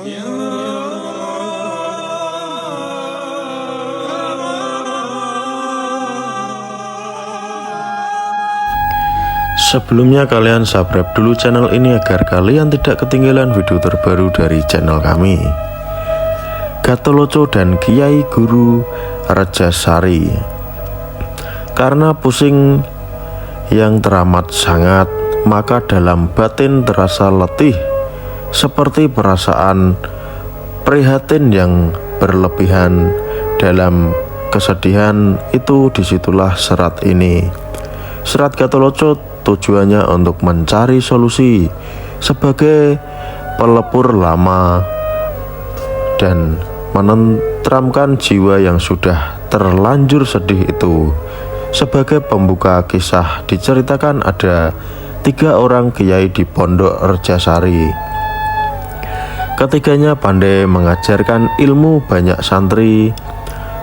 Sebelumnya kalian subscribe dulu channel ini agar kalian tidak ketinggalan video terbaru dari channel kami. Gatholoco dan Kiai Guru Rejasari. Karena pusing yang teramat sangat, maka dalam batin terasa letih, seperti perasaan prihatin yang berlebihan. Dalam kesedihan itu, disitulah serat ini. Serat Gatholoco tujuannya untuk mencari solusi sebagai pelepur lama dan menenteramkan jiwa yang sudah terlanjur sedih itu. Sebagai pembuka kisah, diceritakan ada 3 orang kiai di Pondok Rejasari. Ketiganya pandai mengajarkan ilmu, banyak santri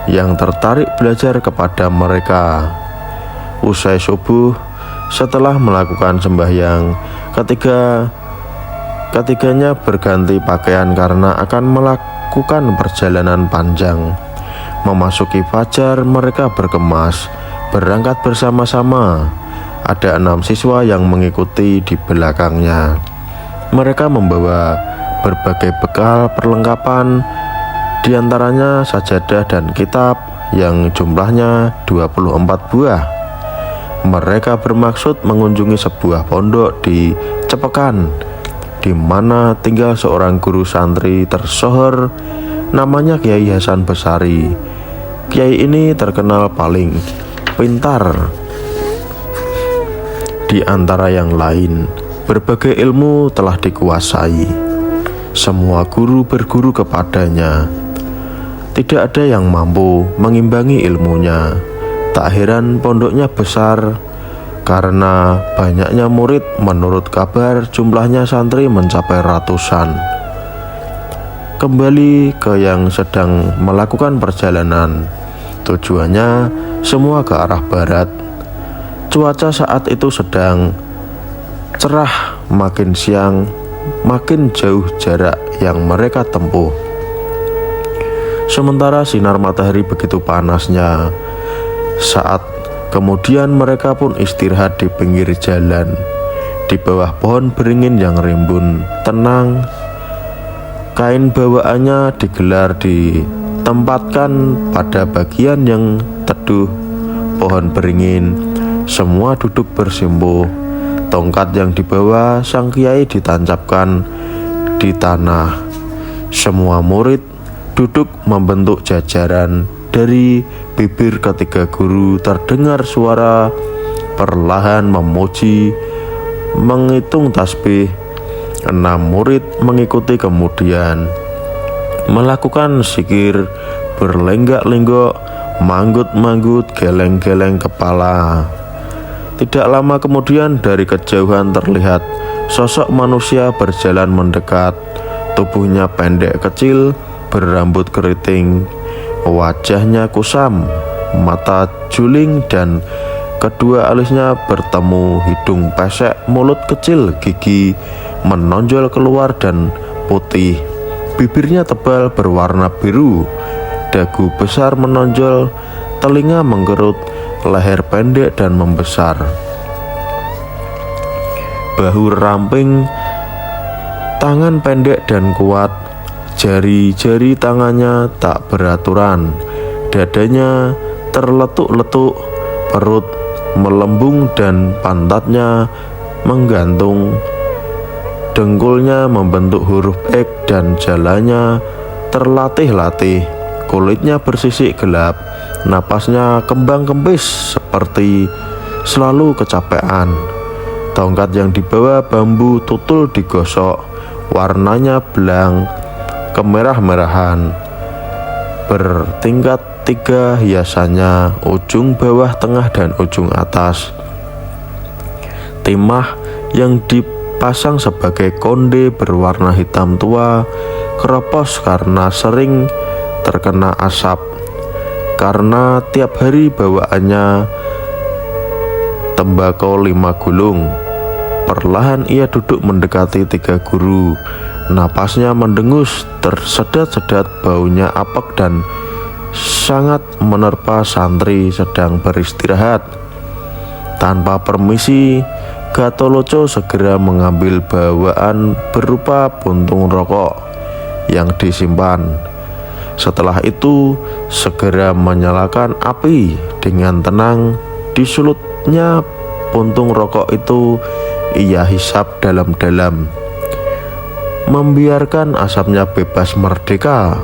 yang tertarik belajar kepada mereka. Usai subuh, setelah melakukan sembahyang, ketiganya berganti pakaian karena akan melakukan perjalanan panjang. Memasuki fajar, mereka berkemas berangkat bersama-sama. Ada 6 siswa yang mengikuti di belakangnya. Mereka membawa berbagai bekal perlengkapan, diantaranya sajadah dan kitab yang jumlahnya 24 buah. Mereka bermaksud mengunjungi sebuah pondok di Cepekan, di mana tinggal seorang guru santri tersohor, namanya Kiai Hasan Besari. Kiai ini terkenal paling pintar di antara yang lain. Berbagai ilmu telah dikuasai. Semua guru berguru kepadanya. Tidak ada yang mampu mengimbangi ilmunya. Tak heran pondoknya besar karena banyaknya murid. Menurut kabar, jumlahnya santri mencapai ratusan. Kembali ke yang sedang melakukan perjalanan, tujuannya semua ke arah barat. Cuaca saat itu sedang cerah, makin siang makin jauh jarak yang mereka tempuh. Sementara sinar matahari begitu panasnya. Saat kemudian mereka pun istirahat di pinggir jalan, di bawah pohon beringin yang rimbun tenang. Kain bawaannya digelar ditempatkan pada bagian yang teduh pohon beringin. Semua duduk bersimpuh. Tongkat yang dibawa sang kiai ditancapkan di tanah. Semua murid duduk membentuk jajaran. Dari bibir ketiga guru terdengar suara perlahan memuji, menghitung tasbih. 6 murid mengikuti, kemudian melakukan zikir, berlenggak-lenggok, manggut-manggut, geleng-geleng kepala. Tidak lama kemudian dari kejauhan terlihat sosok manusia berjalan mendekat. Tubuhnya pendek kecil, berambut keriting. Wajahnya kusam, mata juling dan kedua alisnya bertemu, hidung pesek, mulut kecil, gigi menonjol keluar dan putih. Bibirnya tebal berwarna biru, dagu besar menonjol, telinga mengkerut, leher pendek dan membesar, bahu ramping, tangan pendek dan kuat. Jari-jari tangannya tak beraturan, dadanya terletuk-letuk, perut melembung dan pantatnya menggantung. Dengkulnya membentuk huruf X dan jalannya terlatih-latih. Kulitnya bersisik gelap, napasnya kembang-kempis seperti selalu kecapean. Tongkat yang dibawa bambu tutul digosok, warnanya belang kemerah-merahan, bertingkat 3 hiasannya, ujung bawah, tengah, dan ujung atas. Timah yang dipasang sebagai konde berwarna hitam tua, keropos karena sering terkena asap. Karena tiap hari bawaannya tembakau 5 gulung. Perlahan ia duduk mendekati 3 guru. napasnya mendengus, tersedat-sedat, baunya apek dan sangat menerpa santri sedang beristirahat. Tanpa permisi, Gatholoco segera mengambil bawaan berupa puntung rokok yang disimpan. Setelah itu segera menyalakan api. Dengan tenang disulutnya puntung rokok itu, ia hisap dalam-dalam, membiarkan asapnya bebas merdeka,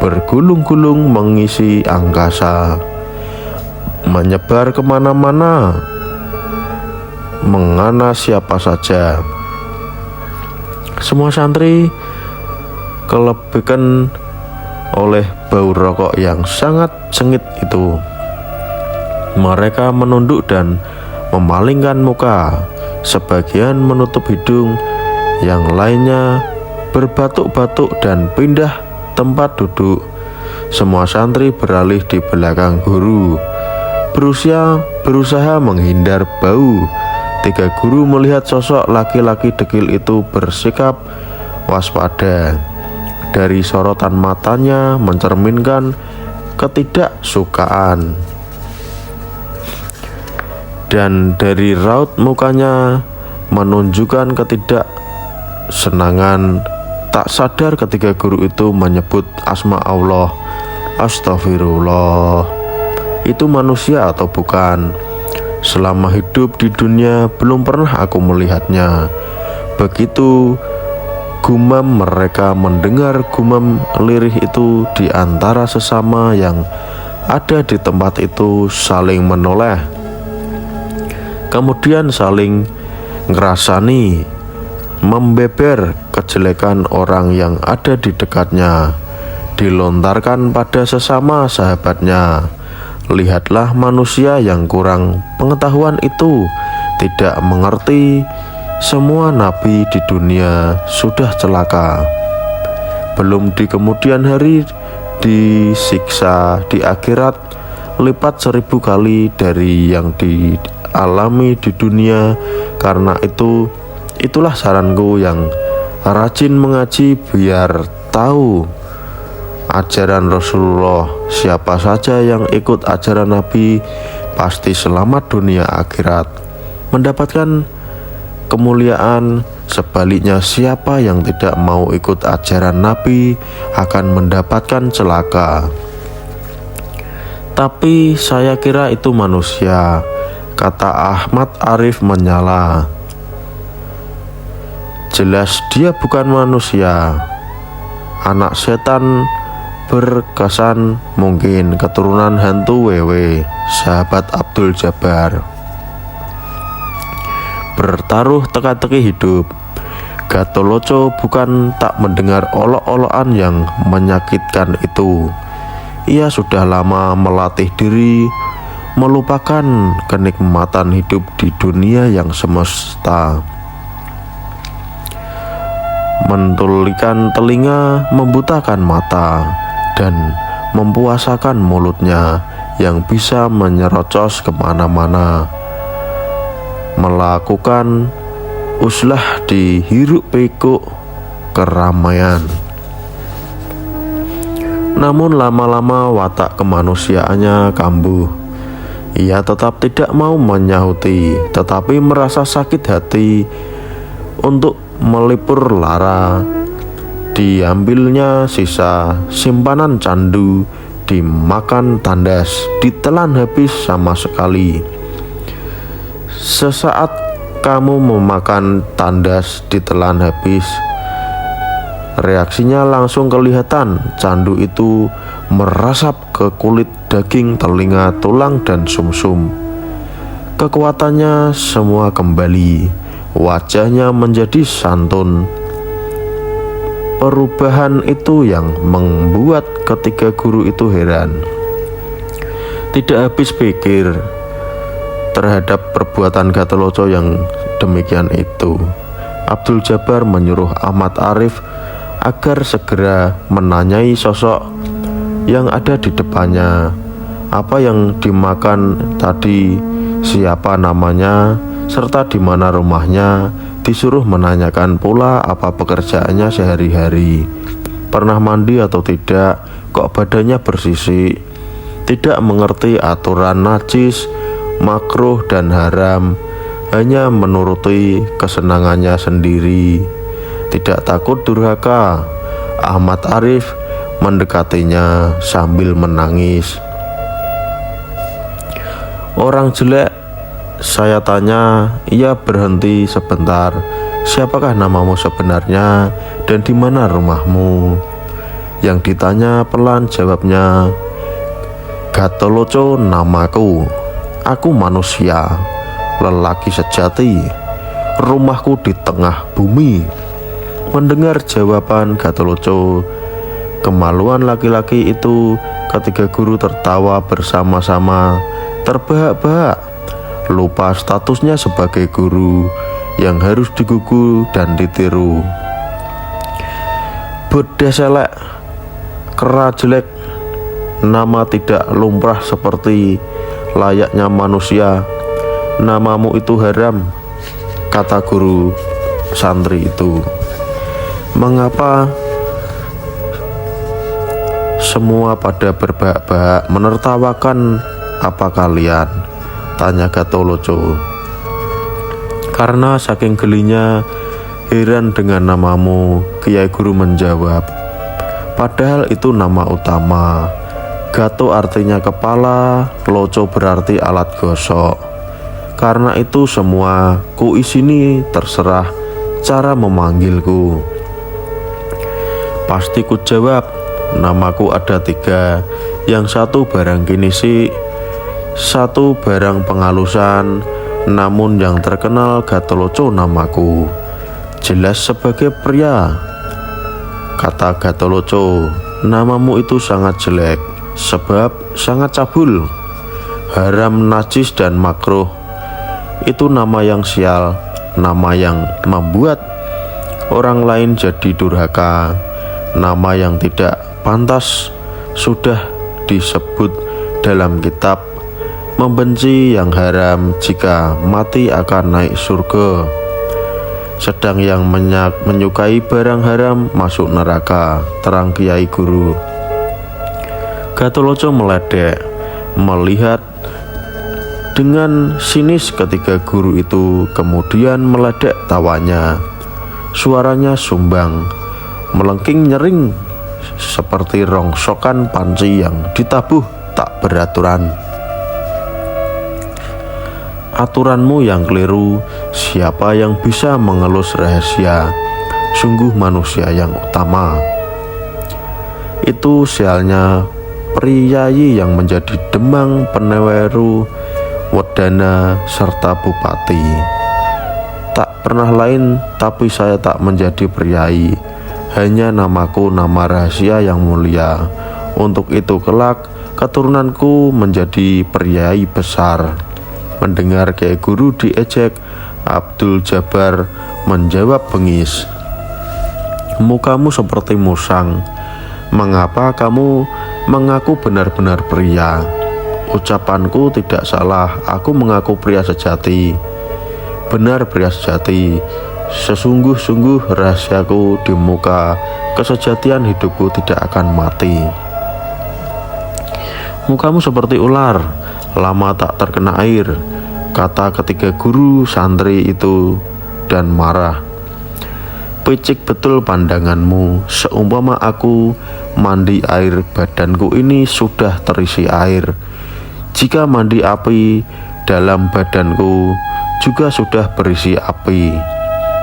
bergulung-gulung mengisi angkasa, menyebar kemana-mana, mengena siapa saja. Semua santri kelebihan oleh bau rokok yang sangat sengit itu. Mereka menunduk dan memalingkan muka, sebagian menutup hidung, yang lainnya berbatuk-batuk dan pindah tempat duduk. Semua santri beralih di belakang guru, berusaha menghindar bau. 3 guru melihat sosok laki-laki dekil itu bersikap waspada. Dari sorotan matanya mencerminkan ketidaksukaan, dan dari raut mukanya menunjukkan ketidaksenangan. Tak sadar ketika guru itu menyebut asma Allah. Astagfirullah, itu manusia atau bukan? Selama hidup di dunia belum pernah aku melihatnya. Begitu gumam mereka mendengar gumam lirih itu di antara sesama yang ada di tempat itu, saling menoleh, kemudian saling ngerasani, membeber kejelekan orang yang ada di dekatnya, dilontarkan pada sesama sahabatnya. Lihatlah manusia yang kurang pengetahuan itu, tidak mengerti semua nabi di dunia sudah celaka. Belum di kemudian hari disiksa di akhirat lipat 1000 kali dari yang dialami di dunia. Karena itulah saranku yang rajin mengaji, biar tahu ajaran Rasulullah. Siapa saja yang ikut ajaran Nabi pasti selamat dunia akhirat, mendapatkan kemuliaan. Sebaliknya, siapa yang tidak mau ikut ajaran Nabi akan mendapatkan celaka. Tapi saya kira itu manusia, kata Ahmad Arif menyala. Jelas dia bukan manusia, anak setan berkesan, mungkin keturunan hantu wewe, sahabat Abdul Jabbar. Bertaruh teka-teki hidup, Gatholoco bukan tak mendengar olok-olokan yang menyakitkan itu. Ia sudah lama melatih diri melupakan kenikmatan hidup di dunia yang semesta. Mentulikan telinga, membutakan mata, dan mempuasakan mulutnya yang bisa menyerocos kemana-mana, melakukan uslah di hiruk pikuk keramaian. Namun lama-lama watak kemanusiaannya kambuh. Ia tetap tidak mau menyahuti, tetapi merasa sakit hati. Untuk melipur lara, diambilnya sisa simpanan candu, dimakan tandas, ditelan habis sama sekali. Sesaat kamu memakan tandas ditelan habis, reaksinya langsung kelihatan. Candu itu merasap ke kulit, daging, telinga, tulang, dan sumsum. Kekuatannya semua kembali, wajahnya menjadi santun. Perubahan itu yang membuat ketiga guru itu heran. Tidak habis pikir terhadap perbuatan Gatholoco yang demikian itu. Abdul Jabbar menyuruh Ahmad Arif agar segera menanyai sosok yang ada di depannya. Apa yang dimakan tadi, siapa namanya, serta di mana rumahnya. disuruh menanyakan pula apa pekerjaannya sehari-hari, pernah mandi atau tidak, kok badannya bersisik, tidak mengerti aturan najis, makruh dan haram, hanya menuruti kesenangannya sendiri, tidak takut durhaka. Ahmad Arif mendekatinya sambil menangis. Orang jelek, saya tanya. Ia berhenti sebentar. Siapakah namamu sebenarnya dan di mana rumahmu? Yang ditanya pelan jawabnya, Gatholoco namaku. Aku manusia, lelaki sejati. Rumahku di tengah bumi. Mendengar jawaban Gatholoco, kemaluan laki-laki itu ketika guru tertawa bersama-sama, terbahak-bahak, lupa statusnya sebagai guru yang harus digugu dan ditiru. Bodas elek, kera jelek, nama tidak lumrah seperti layaknya manusia. Namamu itu haram, kata guru santri itu. Mengapa semua pada berbahak-bahak menertawakan apa kalian? Tanya Gatholoco. Karena saking gelinya, heran dengan namamu, Kiai Guru menjawab. Padahal itu nama utama. Gato artinya kepala, loco berarti alat gosok. Karena itu semua ku isini terserah cara memanggilku. Pasti ku jawab, namaku ada 3. Yang satu barang kinisi, satu barang pengalusan. Namun yang terkenal Gatholoco namaku. Jelas sebagai pria. Kata Gatholoco, namamu itu sangat jelek, sebab sangat cabul, haram, najis dan makruh. Itu nama yang sial, nama yang membuat orang lain jadi durhaka, nama yang tidak pantas. Sudah disebut dalam kitab, membenci yang haram jika mati akan naik surga, sedang yang menyukai barang haram masuk neraka, terang Kiai Guru. Gatholoco meledek, melihat dengan sinis ketika guru itu, kemudian meledek tawanya. Suaranya sumbang, melengking nyering seperti rongsokan panci yang ditabuh tak beraturan. Aturanmu yang keliru. Siapa yang bisa mengelus rahasia? Sungguh manusia yang utama. Itu sialnya priyayi yang menjadi demang peneweru, wedana serta bupati. Tak pernah lain, tapi saya tak menjadi priyayi. Hanya namaku nama rahasia yang mulia. Untuk itu kelak keturunanku menjadi priyayi besar. Mendengar Kiai Guru diejek, Abdul Jabbar menjawab bengis, mukamu seperti musang. Mengapa kamu mengaku benar-benar pria? Ucapanku tidak salah, aku mengaku pria sejati. Benar pria sejati. Sesungguh-sungguh rahasiaku di muka kesejatian hidupku tidak akan mati. Mukamu seperti ular, lama tak terkena air, kata ketiga guru santri itu dan marah. Picik betul pandanganmu, seumpama aku mandi air, badanku ini sudah terisi air. Jika mandi api, dalam badanku juga sudah berisi api.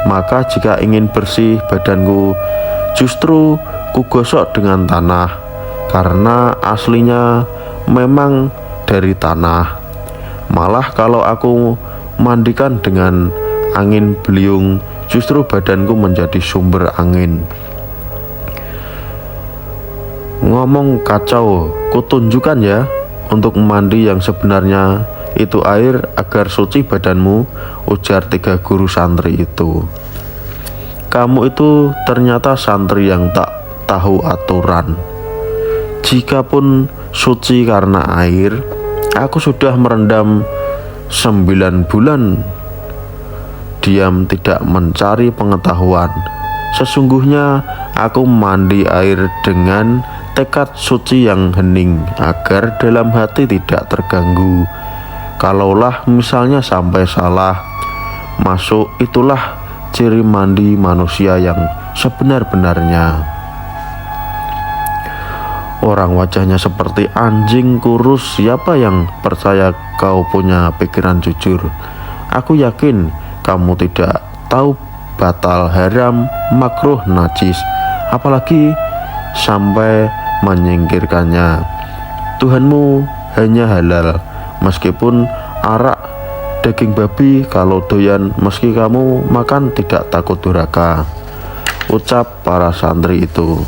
Maka jika ingin bersih badanku, justru kugosok dengan tanah, karena aslinya memang dari tanah. Malah kalau aku mandikan dengan angin beliung, justru badanku menjadi sumber angin. Ngomong kacau, kutunjukkan ya untuk mandi yang sebenarnya itu air agar suci badanmu, ujar tiga guru santri itu. Kamu itu ternyata santri yang tak tahu aturan. Jikapun suci karena air, aku sudah merendam 9 bulan diam tidak mencari pengetahuan. Sesungguhnya aku mandi air dengan tekad suci yang hening agar dalam hati tidak terganggu. Kalaulah misalnya sampai salah masuk, itulah ciri mandi manusia yang sebenar-benarnya. Orang wajahnya seperti anjing kurus, siapa yang percaya kau punya pikiran jujur? Aku yakin kamu tidak tahu batal, haram, makruh, najis, apalagi sampai menyingkirkannya. Tuhanmu hanya halal, meskipun arak, daging babi kalau doyan, meski kamu makan tidak takut durhaka. Ucap para santri itu.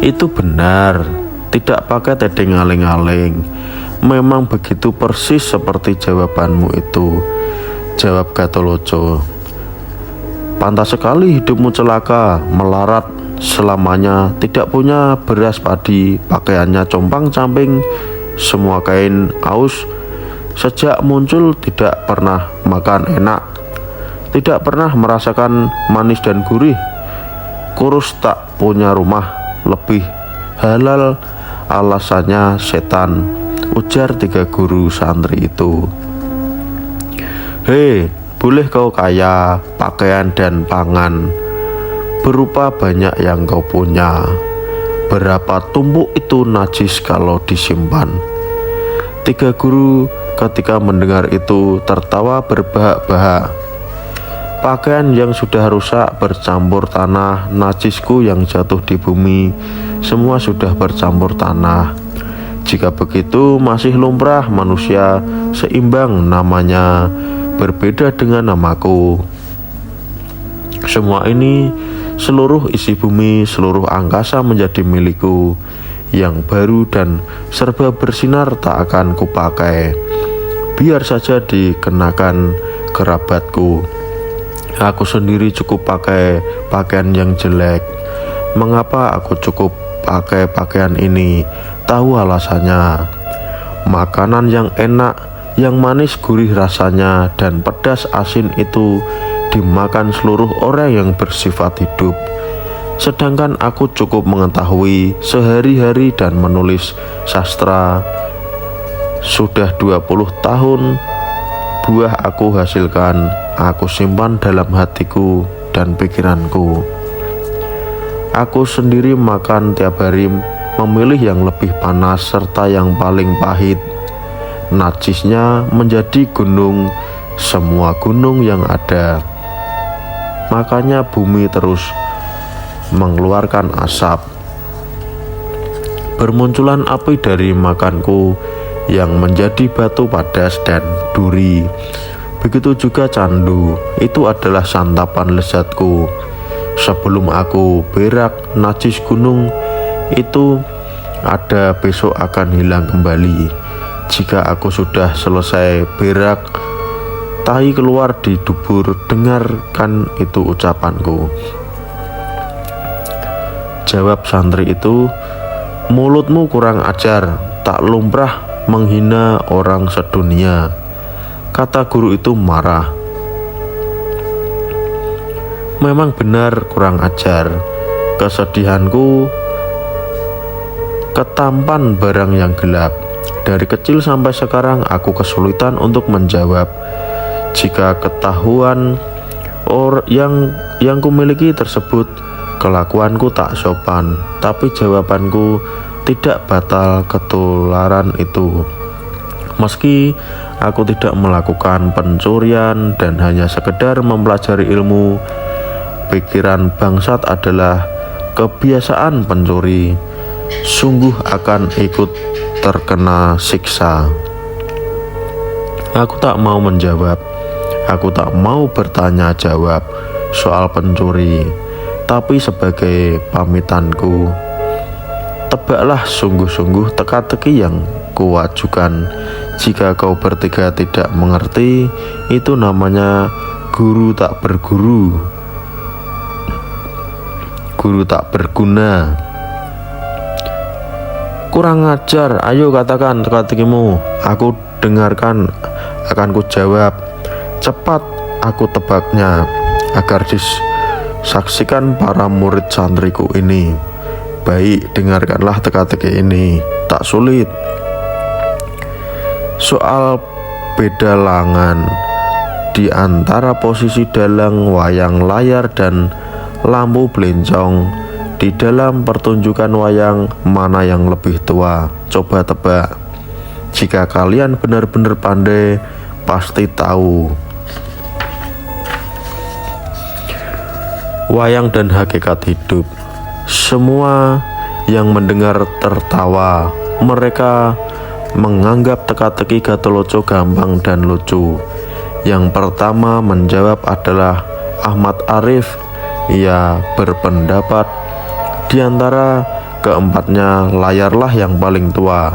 Itu benar, tidak pakai tedeng aling-aling. Memang begitu persis seperti jawabanmu itu, jawab Gatholoco. Pantas sekali hidupmu celaka, melarat selamanya, tidak punya beras padi, pakaiannya compang-camping, semua kain aus. Sejak muncul tidak pernah makan enak, tidak pernah merasakan manis dan gurih, kurus tak punya rumah, lebih halal alasannya setan, ujar 3 guru santri itu. Hei, boleh kau kaya, pakaian dan pangan berupa banyak yang kau punya, berapa tumpuk itu najis kalau disimpan. 3 guru ketika mendengar itu tertawa berbahak-bahak. Pakaian yang sudah rusak bercampur tanah, najisku yang jatuh di bumi, semua sudah bercampur tanah. Jika begitu masih lumrah manusia seimbang namanya, berbeda dengan namaku. Semua ini, seluruh isi bumi, seluruh angkasa menjadi milikku. Yang baru dan serba bersinar tak akan kupakai. Biar saja dikenakan kerabatku. Aku sendiri cukup pakai pakaian yang jelek. Mengapa aku cukup pakai pakaian ini? Tahu alasannya. Makanan yang enak, yang manis gurih rasanya dan pedas asin itu dimakan seluruh orang yang bersifat hidup. Sedangkan aku cukup mengetahui sehari-hari dan menulis sastra. Sudah 20 tahun buah aku hasilkan, aku simpan dalam hatiku dan pikiranku. Aku sendiri makan tiap hari, memilih yang lebih panas serta yang paling pahit. Najisnya menjadi gunung, semua gunung yang ada. Makanya bumi terus mengeluarkan asap. Bermunculan api dari makanku yang menjadi batu padas dan duri. Begitu juga candu, itu adalah santapan lezatku. Sebelum aku berak, najis gunung itu ada besok akan hilang kembali. Jika aku sudah selesai berak, tai keluar di dubur, dengarkan itu ucapanku. Jawab santri itu, mulutmu kurang ajar, tak lumrah menghina orang sedunia. Kata guru itu marah. Memang benar kurang ajar. Kesedihanku ketampan barang yang gelap. Dari kecil sampai sekarang aku kesulitan untuk menjawab. Jika ketahuan yang kumiliki tersebut, kelakuanku tak sopan, tapi jawabanku tidak batal ketularan itu. Meski aku tidak melakukan pencurian dan hanya sekedar mempelajari ilmu, pikiran bangsat adalah kebiasaan pencuri, sungguh akan ikut terkena siksa. Aku tak mau menjawab, aku tak mau bertanya jawab soal pencuri, tapi sebagai pamitanku, tebaklah sungguh-sungguh teka-teki yang kuajukan. Jika kau bertiga tidak mengerti, itu namanya guru tak berguru, guru tak berguna. Kurang ajar, ayo katakan teka-tekimu, aku dengarkan, akan ku jawab. Cepat, aku tebaknya agar disaksikan para murid santriku ini. Baik, dengarkanlah teka-teki ini, tak sulit. Soal beda langan di antara posisi dalang wayang layar dan lampu belencong di dalam pertunjukan wayang, mana yang lebih tua? Coba tebak. Jika kalian benar-benar pandai, pasti tahu. Wayang dan hakikat hidup. Semua yang mendengar tertawa. Mereka menganggap teka-teki Gatholoco gampang dan lucu. Yang pertama menjawab adalah Ahmad Arif. Ia berpendapat di antara keempatnya layarlah yang paling tua.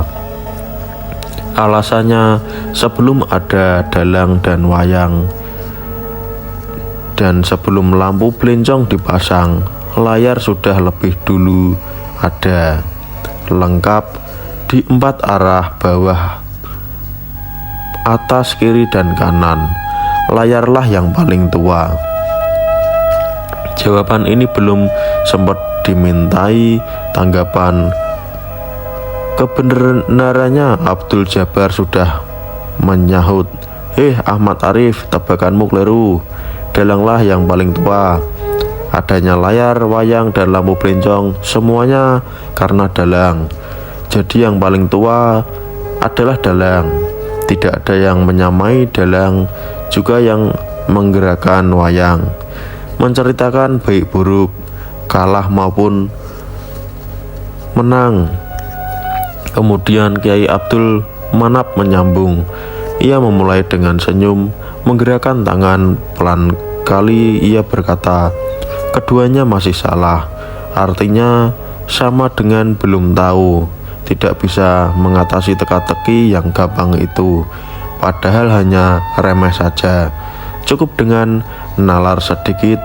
Alasannya, sebelum ada dalang dan wayang dan sebelum lampu belencong dipasang, layar sudah lebih dulu ada, lengkap di 4 arah, bawah, atas, kiri, dan kanan. Layarlah yang paling tua. Jawaban ini belum sempat dimintai tanggapan. Kebenarannya Abdul Jabbar sudah menyahut, Ahmad Arif, tebakanmu keliru. Dalanglah yang paling tua. Adanya layar, wayang, dan lampu belencong semuanya karena dalang. Jadi yang paling tua adalah dalang. Tidak ada yang menyamai dalang, juga yang menggerakkan wayang, menceritakan baik buruk, kalah maupun menang. Kemudian Kiai Abdul Manap menyambung. Ia memulai dengan senyum, menggerakkan tangan. Pelan kali ia berkata, keduanya masih salah. Artinya sama dengan belum tahu. Tidak bisa mengatasi teka-teki yang gampang itu. Padahal hanya remeh saja. Cukup dengan nalar sedikit.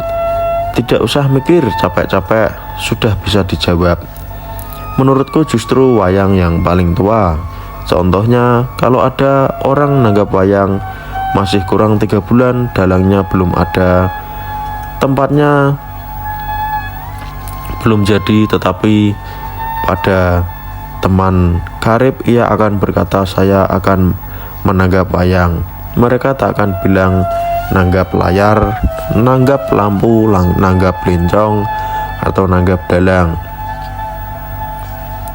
Tidak usah mikir capek-capek, sudah bisa dijawab. Menurutku justru wayang yang paling tua. Contohnya, kalau ada orang nanggap wayang, masih kurang 3 bulan, dalangnya belum ada, tempatnya belum jadi, tetapi pada teman karib ia akan berkata, saya akan menanggap wayang. Mereka tak akan bilang nanggap layar, nanggap lampu, nanggap belencong, atau nanggap dalang.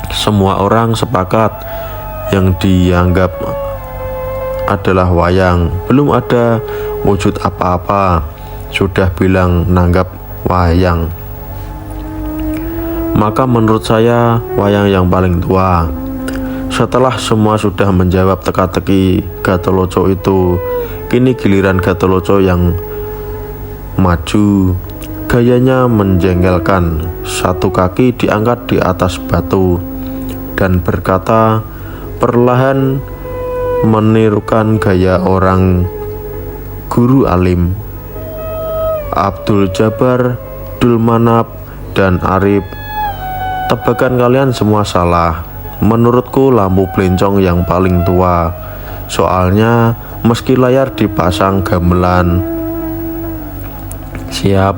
Semua orang sepakat yang dianggap adalah wayang. Belum ada wujud apa-apa, sudah bilang nanggap wayang. Maka menurut saya wayang yang paling tua. Setelah semua sudah menjawab teka-teki Gatholoco itu, kini giliran Gatholoco yang maju. Gayanya menjengkelkan. Satu kaki diangkat di atas batu dan berkata perlahan, menirukan gaya orang guru alim. Abdul Jabbar, Abdul Manap, dan Arif, tebakan kalian semua salah. Menurutku lampu belencong yang paling tua. Soalnya meski layar dipasang gamelan siap,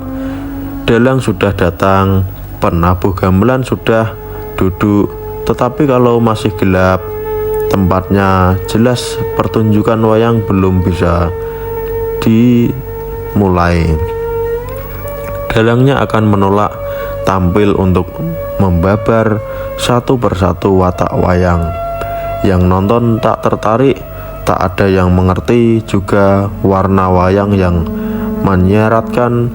dalang sudah datang, penabuh gamelan sudah duduk. Tetapi kalau masih gelap, tempatnya jelas, pertunjukan wayang belum bisa dimulai. Dalangnya akan menolak tampil untuk membabar satu persatu watak wayang. Yang nonton tak tertarik, tak ada yang mengerti juga warna wayang yang menyeratkan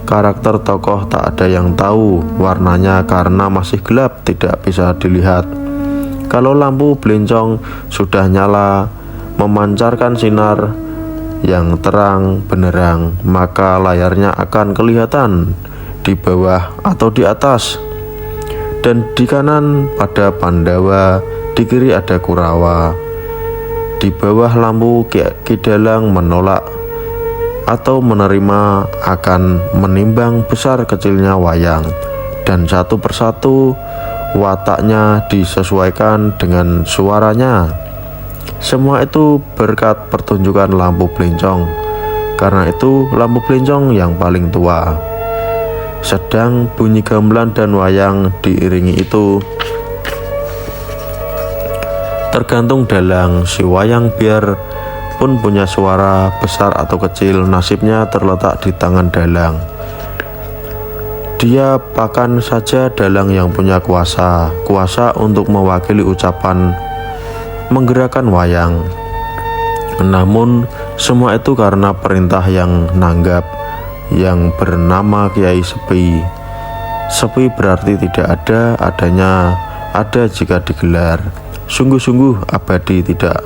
karakter tokoh, tak ada yang tahu warnanya karena masih gelap, tidak bisa dilihat. Kalau lampu belencong sudah nyala, memancarkan sinar yang terang benderang, maka layarnya akan kelihatan di bawah atau di atas. Dan di kanan pada Pandawa, di kiri ada Kurawa. Di bawah lampu Ki Dalang menolak atau menerima akan menimbang besar kecilnya wayang, dan satu persatu wataknya disesuaikan dengan suaranya. Semua itu berkat pertunjukan lampu belencong. Karena itu lampu belencong yang paling tua. Sedang bunyi gamelan dan wayang diiringi itu. Tergantung dalang si wayang biar pun punya suara besar atau kecil, nasibnya terletak di tangan dalang. Dia pakan saja dalang yang punya kuasa untuk mewakili ucapan menggerakkan wayang. Namun semua itu karena perintah yang nanggap yang bernama Kiai Sepi. Sepi berarti tidak ada, adanya ada jika digelar. Sungguh-sungguh abadi, tidak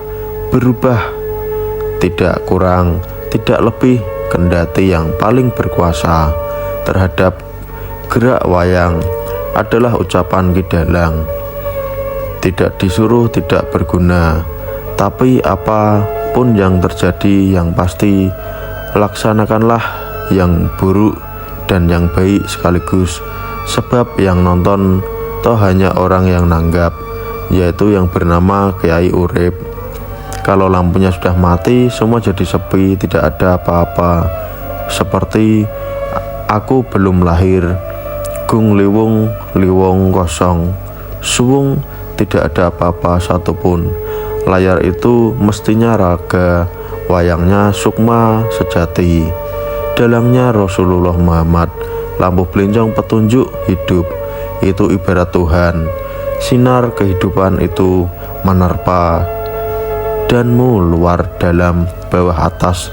berubah, tidak kurang, tidak lebih, kendati yang paling berkuasa terhadap gerak wayang adalah ucapan Ki Dalang. Tidak disuruh tidak berguna, tapi apapun yang terjadi yang pasti laksanakanlah yang buruk dan yang baik sekaligus, sebab yang nonton toh hanya orang yang nanggap, yaitu yang bernama Kiai Urip. Kalau lampunya sudah mati, semua jadi sepi, tidak ada apa-apa. Seperti aku belum lahir, gung liwung liwong kosong, suwung tidak ada apa-apa satupun. Layar itu mestinya raga, wayangnya sukma sejati, dalangnya Rasulullah Muhammad. Lampu belencong petunjuk hidup, itu ibarat Tuhan. Sinar kehidupan itu menerpa danmu luar dalam bawah atas.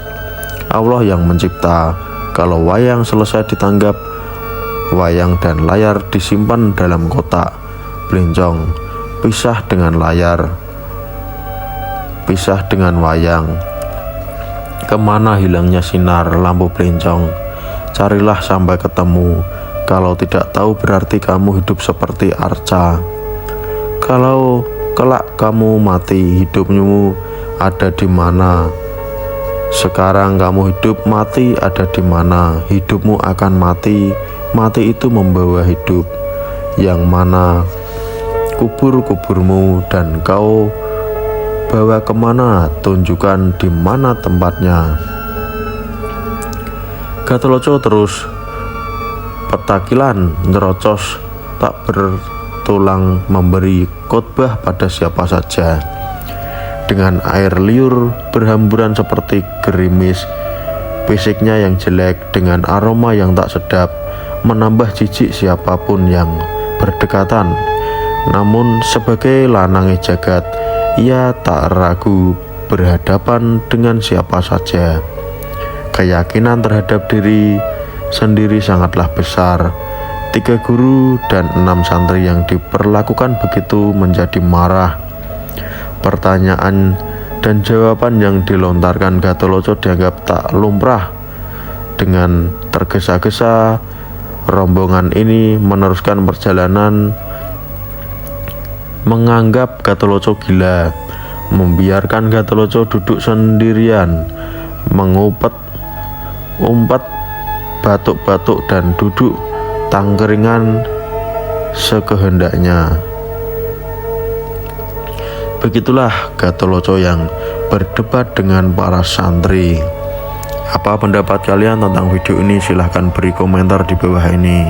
Allah yang mencipta. Kalau wayang selesai ditanggap, wayang dan layar disimpan dalam kotak belencong, pisah dengan layar, pisah dengan wayang. Kemana hilangnya sinar lampu belencong? Carilah sampai ketemu. Kalau tidak tahu berarti kamu hidup seperti arca. Kalau kelak kamu mati, hidupmu ada di mana? Sekarang kamu hidup, mati ada di mana? Hidupmu akan mati, mati itu membawa hidup. Yang mana kubur-kuburmu dan kau bawa kemana? Tunjukkan di mana tempatnya. Gatotkaca terus petakilan nyerocos tak bertulang memberi khotbah pada siapa saja. Dengan air liur berhamburan seperti gerimis, fisiknya yang jelek dengan aroma yang tak sedap menambah jijik siapapun yang berdekatan. Namun sebagai lanang jagat, ia tak ragu berhadapan dengan siapa saja. Keyakinan terhadap diri sendiri sangatlah besar. 3 guru dan 6 santri yang diperlakukan begitu menjadi marah. Pertanyaan dan jawaban yang dilontarkan Gatotkaca dianggap tak lumrah. Dengan tergesa-gesa, rombongan ini meneruskan perjalanan, menganggap Gatotkaca gila, membiarkan Gatotkaca duduk sendirian, mengumpat batuk-batuk dan duduk tangkeringan sekehendaknya. Begitulah Gatotkaca yang berdebat dengan para santri. Apa pendapat kalian tentang video ini? Silahkan beri komentar di bawah ini.